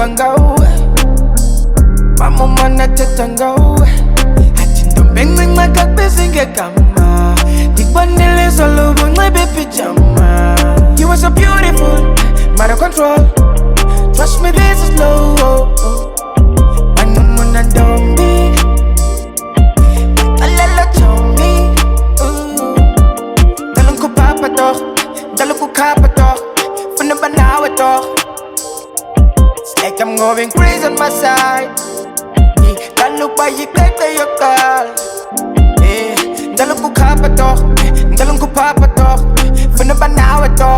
ngau Mama mana teta ngau Atindo beng makakbezinge kama Dikbanile solo bung my baby jama You are so beautiful, matter control Trust me this is low Mama don't be Alala chomi Dalun ko papa to Dalun ko kapa to Funa banawa to It's like I'm going crazy on my side Dalun pa yikete yokal Dalun ko kapa to Dalun ko papa to Funa banawa to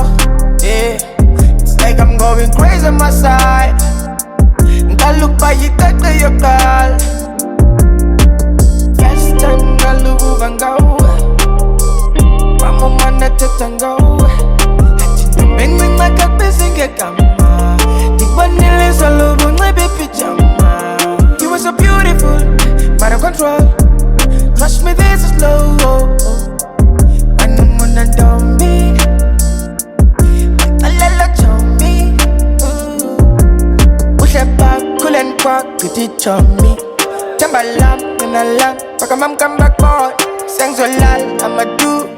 It's like I'm going crazy on my side Dalun pa yikete yokal First time galubu bangau Mama mana tetangau Beng makakbezinge kama Dikbanile solo bung my baby jama You are so beautiful, matter control Trust me this is low Mama don't be Alala chomi Ushepa kulen kwa kuti chomi Chambalam, ninalam, pakamam come back boy Sengzolal, I'ma do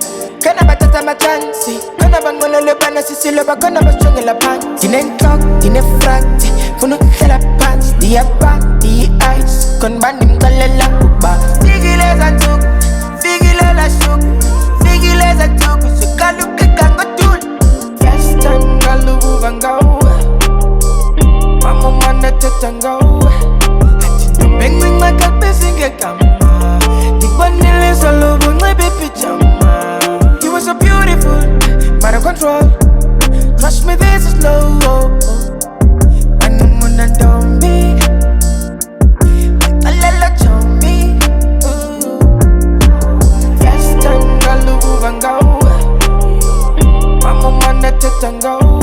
Kana batata machansi Kana bangono lebana sisi loba Kana bashonge la panty Tine talk, tine frati Funu hela panty Dia bang, di ice Kon bandi mkalela kuba Figile za tuk, figile la shuk Figile za tuk, sukalu kikango tul First time galubu bangau Mama mana tetangau Beng makakbezinge kama Dikbanile solo bung my baby jama You are so beautiful, matter control Trust me this is low Mama don't be Alala chomi First time galubu bangau Mama mana tetangau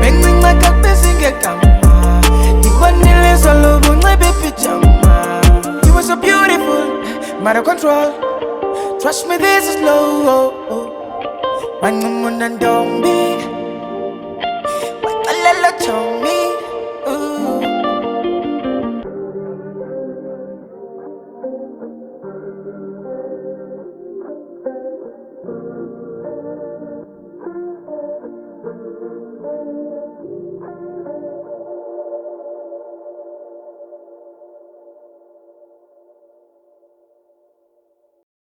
Beng makakbezinge kama Dikbanile solo bung my baby jama You are so beautiful, matter control Trust me this is low Mama don't be